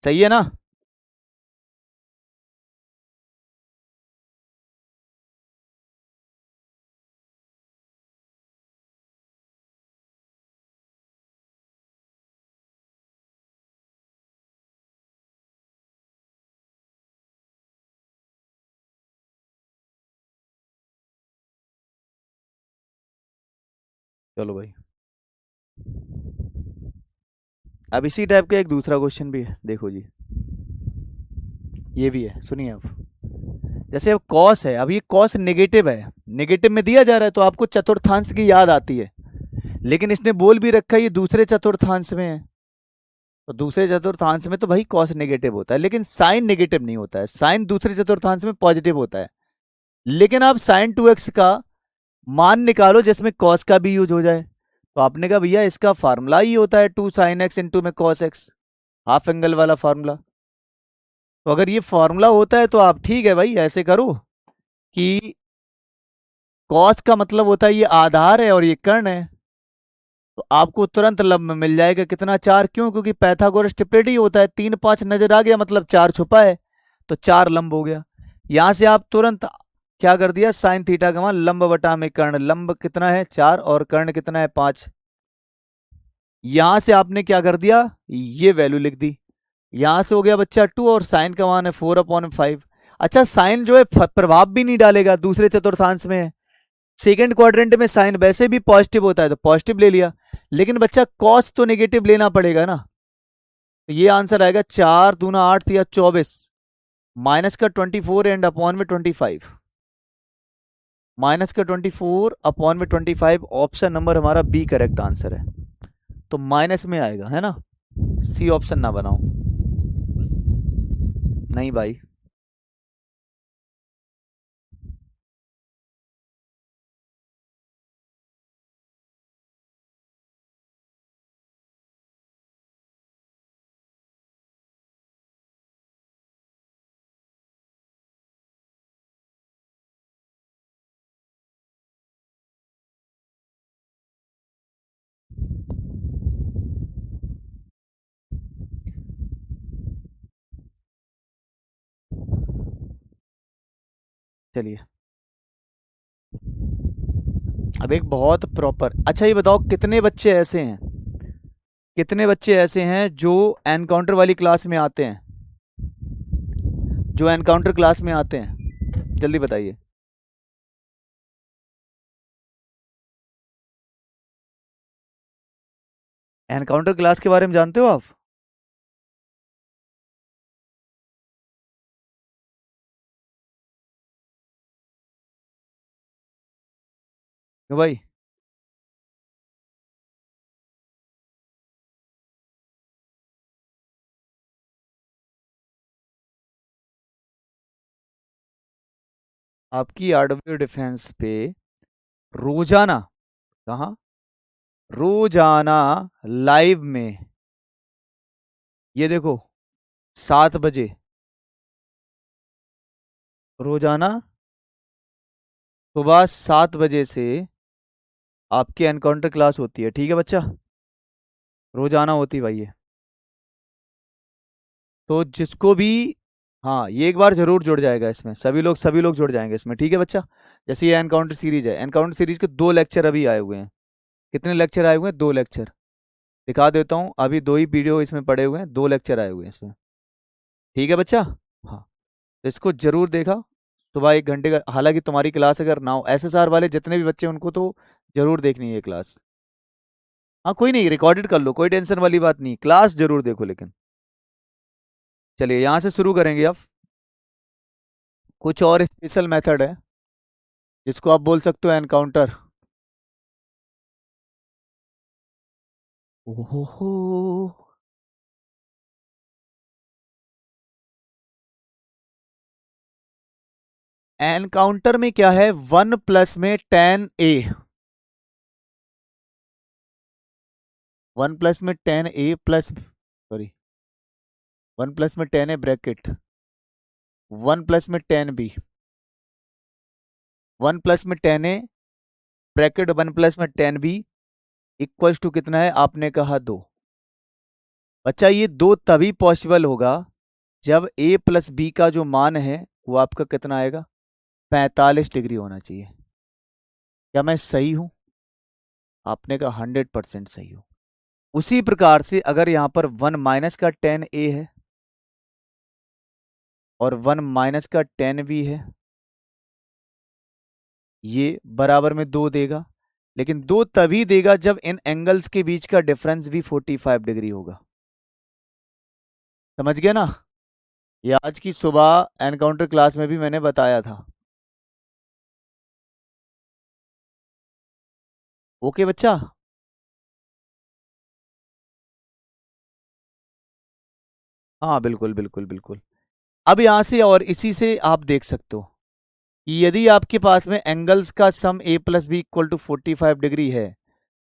सही है ना? चलो भाई, अब इसी टाइप का एक दूसरा क्वेश्चन भी है, देखो जी। ये भी है, सुनिए अब। जैसे अब कॉस है, अब ये कॉस नेगेटिव है, नेगेटिव में दिया जा रहा है तो आपको चतुर्थांश की याद आती है। लेकिन इसने बोल भी रखा है ये दूसरे चतुर्थांश में है, तो दूसरे चतुर्थांश में तो भाई कॉस नेगेटिव होता है, लेकिन साइन नेगेटिव नहीं होता है, साइन दूसरे चतुर्थांश में पॉजिटिव होता है। लेकिन आप साइन 2x का मान निकालो जिसमें कॉस का भी यूज हो जाए। तो आपने कहा भैया इसका फार्मूला ही होता है 2 sin x इंटू में कॉस एक्स, हाफ एंगल वाला फार्मूला। तो अगर ये फॉर्मूला होता है तो आप ठीक है भाई ऐसे करो कि कॉस का मतलब होता है ये आधार है और ये कर्ण है, तो आपको तुरंत लंब मिल जाएगा कितना, 4। क्यों? क्योंकि पैथागोरस ट्रिपलेट ही होता है, 3 5 नजर आ गया मतलब 4 छुपा है, तो 4 लंब हो गया। यहां से आप तुरंत क्या कर दिया, साइन थीटा का मान लंब बटा में कर्ण, लंब कितना है 4 और कर्ण कितना है 5। यहां से आपने क्या कर दिया, ये वैल्यू लिख दी। यहां से हो गया बच्चा 2 और साइन का मान है 4/5। अच्छा साइन जो है प्रभाव भी नहीं डालेगा, दूसरे चतुर्थांश में है, सेकंड क्वाड्रेंट में साइन वैसे भी पॉजिटिव होता है तो पॉजिटिव ले लिया। लेकिन बच्चा कॉस तो नेगेटिव लेना पड़ेगा ना। तो ये आंसर आएगा 4 दूना 8 या 24, माइनस का 24 एंड अपॉन में 25, माइनस का 24 अपॉन में 25। ऑप्शन नंबर हमारा बी करेक्ट आंसर है। तो माइनस में आएगा है ना, सी ऑप्शन ना बनाओ। नहीं भाई। चलिए, अब एक बहुत प्रॉपर, अच्छा ये बताओ कितने बच्चे ऐसे हैं, कितने बच्चे ऐसे हैं जो एनकाउंटर वाली क्लास में आते हैं, जो एनकाउंटर क्लास में आते हैं, जल्दी बताइए। एनकाउंटर क्लास के बारे में जानते हो आप? क्यों भाई? आपकी आरडब्ल्यू डिफेंस पे रोजाना, कहाँ, रोजाना लाइव में, ये देखो 7 बजे, रोजाना सुबह 7 बजे से आपकी एनकाउंटर क्लास होती है, ठीक है बच्चा, रोजाना होती भाई ये। तो जिसको भी, हाँ ये एक बार जरूर जुड़ जाएगा इसमें, सभी लोग जुड़ जाएंगे इसमें, ठीक है बच्चा। जैसे ये एनकाउंटर सीरीज है, एनकाउंटर सीरीज के 2 लेक्चर अभी आए हुए हैं। कितने लेक्चर आए हुए हैं? 2 लेक्चर। दिखा देता हूँ, अभी 2 ही वीडियो इसमें पड़े हुए हैं, 2 लेक्चर आए हुए हैं इसमें, ठीक है बच्चा। हाँ, तो इसको जरूर देखा। सुबह 1 घंटे का, हालांकि तुम्हारी क्लास अगर ना हो, एसएसआर वाले जितने भी बच्चे हैं, उनको तो जरूर देखनी है ये क्लास। हाँ कोई नहीं, रिकॉर्डेड कर लो, कोई टेंशन वाली बात नहीं, क्लास जरूर देखो लेकिन। चलिए यहाँ से शुरू करेंगे अब। कुछ और स्पेशल मेथड है जिसको आप बोल सकते हो एनकाउंटर। ओहो, एनकाउंटर में क्या है, 1 प्लस में 10 ए, 1 प्लस में 10 ए प्लस, सॉरी, 1 प्लस में 10 ए ब्रैकेट, 1 प्लस में 10 बी, 1 प्लस में 10 ए ब्रैकेट, 1 प्लस में 10 बी इक्वल्स टू कितना है, आपने कहा 2। बच्चा ये 2 तभी पॉसिबल होगा जब ए प्लस बी का जो मान है वो आपका कितना आएगा, 45 डिग्री होना चाहिए। क्या मैं सही हूं? आपने कहा 100% सही हो। उसी प्रकार से अगर यहां पर 1 माइनस का 10 ए है और 1 माइनस का 10 बी है, ये बराबर में 2 देगा, लेकिन 2 तभी देगा जब इन एंगल्स के बीच का डिफरेंस भी 45 डिग्री होगा। समझ गया ना? ये आज की सुबह एनकाउंटर क्लास में भी मैंने बताया था। ओके बच्चा। हाँ बिल्कुल बिल्कुल बिल्कुल। अब यहां से और इसी से आप देख सकते हो कि यदि आपके पास में एंगल्स का sum A plus B equal to 45 degree है,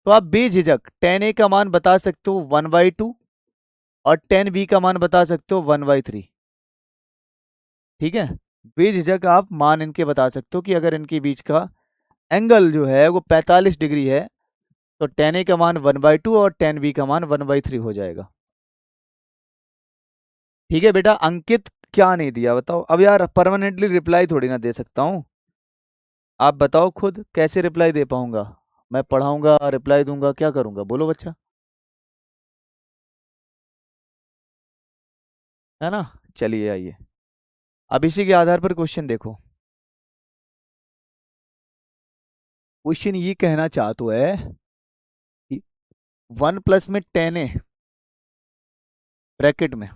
तो आप बेझिझक 10 ए का मान बता सकते हो 1/2 और 10 बी का मान बता सकते हो 1/3। ठीक है, बेझिझक आप मान इनके बता सकते हो कि अगर इनके बीच का एंगल जो है वो 45 डिग्री है, तो 10 ए का मान 1/2 और 10 बी का मान 1/3 हो जाएगा। ठीक है बेटा, अंकित क्या नहीं दिया बताओ? अब यार परमानेंटली रिप्लाई थोड़ी ना दे सकता हूँ। आप बताओ खुद कैसे रिप्लाई दे पाऊंगा? मैं पढ़ाऊंगा, रिप्लाई दूंगा, क्या करूंगा, बोलो बच्चा, है ना? चलिए आइए, अब इसी के आधार पर क्वेश्चन देखो। क्वेश्चन ये कहना चाहता है कि 1 प्लस में 10 ए ब्रैकेट में,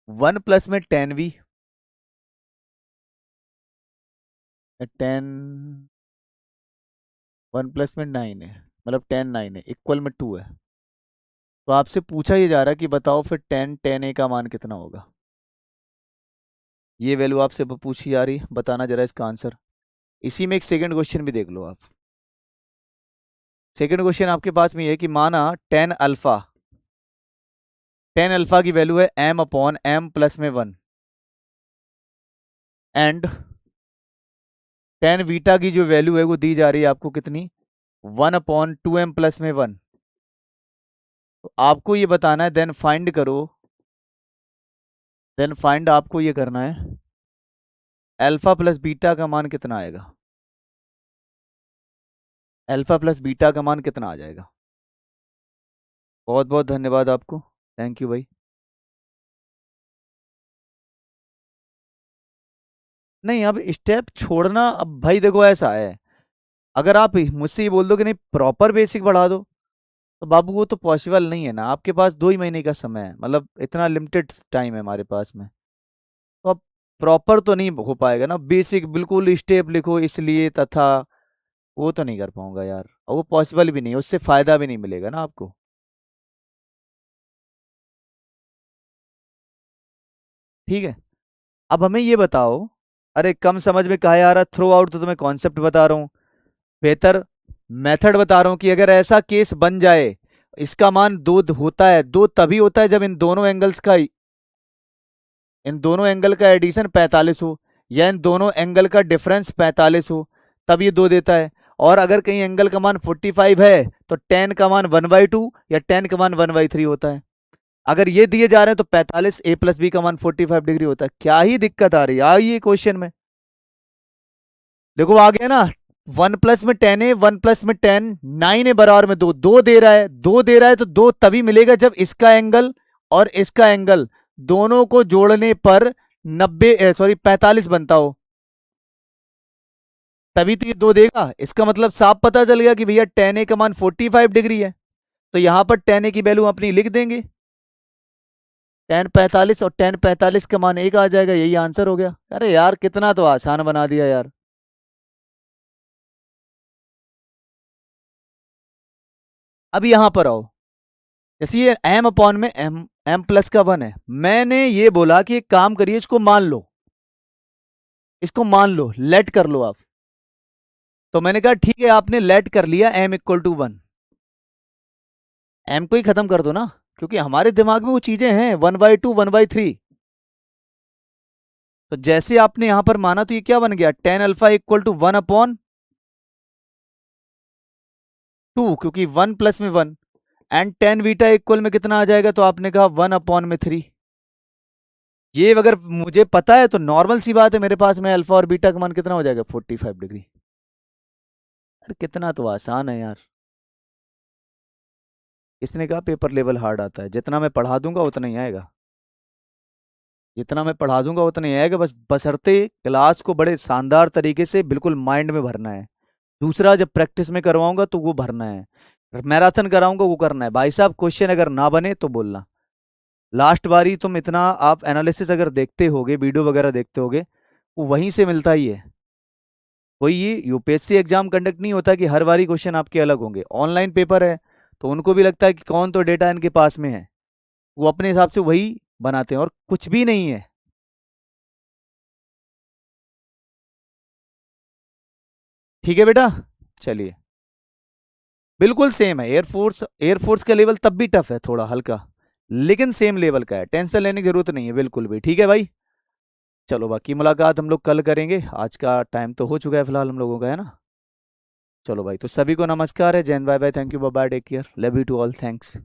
1 प्लस में 10 बी, 10, 1 प्लस में 9 है, मतलब 10 9 है, इक्वल में 2 है। तो आपसे पूछा ये जा रहा है कि बताओ फिर 10 ए का मान कितना होगा। ये वैल्यू आपसे पूछी जा रही है, बताना जरा इसका आंसर। इसी में एक सेकंड क्वेश्चन भी देख लो आप। सेकंड क्वेश्चन आपके पास में ये है कि माना 10 अल्फा, 10 अल्फा की वैल्यू है m/m+1 एंड 10 बीटा की जो वैल्यू है वो दी जा रही है आपको कितनी, 1/2m+1। तो आपको ये बताना है, देन फाइंड करो, देन फाइंड आपको ये करना है अल्फा प्लस बीटा का मान कितना आएगा, अल्फा प्लस बीटा का मान कितना आ जाएगा। बहुत बहुत धन्यवाद आपको, थैंक यू भाई। नहीं अब स्टेप छोड़ना, अब भाई देखो ऐसा है, अगर आप मुझसे ये बोल दो कि नहीं प्रॉपर बेसिक बढ़ा दो, तो बाबू वो तो पॉसिबल नहीं है ना, आपके पास 2 ही महीने का समय है, मतलब इतना लिमिटेड टाइम है हमारे पास में। तो अब प्रॉपर तो नहीं हो पाएगा ना, बेसिक बिल्कुल स्टेप लिखो इसलिए तथा, वो तो नहीं कर पाऊंगा यार, और वो पॉसिबल भी नहीं, उससे फायदा भी नहीं मिलेगा ना आपको। ठीक है, अब हमें ये बताओ अरे कम समझ में काहे आ रहा, थ्रो आउट तो तुम्हें कॉन्सेप्ट बता रहा हूँ, बेहतर मेथड बता रहा हूँ कि अगर ऐसा केस बन जाए, इसका मान दो होता है, दो तभी होता है जब इन दोनों एंगल का एडिशन 45 हो, या इन दोनों एंगल का डिफरेंस 45 हो, तब ये दो देता है। और अगर कहीं एंगल का मान 45 है तो टेन का मान 1/2 या टेन का मान 1/3 होता है। अगर ये दिए जा रहे हैं तो 45 ए प्लस बी का मान 45 डिग्री होता है। क्या ही दिक्कत आ रही है आई ये क्वेश्चन में। देखो आ गया ना, 1 + 10 है, 1 + 10 9 है, बराबर में दो, दो दे रहा है, दो दे रहा है तो दो तभी मिलेगा जब इसका एंगल और इसका एंगल दोनों को जोड़ने पर 45 बनता हो, तभी तो ये दो देगा। इसका मतलब साफ पता चल गया कि भैया टेन ए का मान 45 डिग्री है, तो यहां पर टेन ए की वैल्यू अपनी लिख देंगे, टेन 45 और टेन 45 का मान एक आ जाएगा, यही आंसर हो गया। अरे यार कितना तो आसान बना दिया यार। अब यहां पर आओ, जैसे ये एम अपॉन में एम एम प्लस का 1 है, मैंने ये बोला कि एक काम करिए, इसको मान लो, इसको मान लो, लेट कर लो आप। तो मैंने कहा ठीक है, आपने लेट कर लिया m = 1, एम को ही खत्म कर दो ना, क्योंकि हमारे दिमाग में वो चीजें हैं 1/2 1/3। तो जैसे आपने यहां पर माना तो ये क्या बन गया, टेन अल्फा = 1/2, क्योंकि 1 + 1, एंड टेन बीटा इक्वल में कितना आ जाएगा, तो आपने कहा 1/3। ये अगर मुझे पता है तो नॉर्मल सी बात है, मेरे पास में अल्फा और बीटा का मान कितना हो जाएगा, 45 डिग्री। अरे कितना तो आसान है यार। इसने कहा पेपर लेवल हार्ड आता है, जितना मैं पढ़ा दूंगा उतना ही आएगा, जितना मैं पढ़ा दूंगा उतना ही आएगा, बस बशर्ते क्लास को बड़े शानदार तरीके से बिल्कुल माइंड में भरना है। दूसरा, जब प्रैक्टिस में करवाऊंगा तो वो भरना है, मैराथन कराऊंगा वो करना है। भाई साहब क्वेश्चन अगर ना बने तो बोलना। लास्ट बारी तुम इतना आप एनालिसिस अगर देखते होगे, वीडियो वगैरह देखते होगे, वो वहीं से मिलता ही है। कोई ये यूपीएससी एग्जाम कंडक्ट नहीं होता कि हर बारी क्वेश्चन आपके अलग होंगे, ऑनलाइन पेपर है तो उनको भी लगता है कि कौन तो डेटा इनके पास में है, वो अपने हिसाब से वही बनाते हैं, और कुछ भी नहीं है। ठीक है बेटा, चलिए। बिल्कुल सेम है, एयरफोर्स का लेवल तब भी टफ है थोड़ा हल्का, लेकिन सेम लेवल का है, टेंशन लेने की जरूरत नहीं है बिल्कुल भी। ठीक है भाई, चलो बाकी मुलाकात हम लोग कल करेंगे, आज का टाइम तो हो चुका है फिलहाल हम लोगों का, है ना। चलो भाई, तो सभी को नमस्कार है, Jain, bye bye, thank you, bye bye, take care, love you to all, thanks.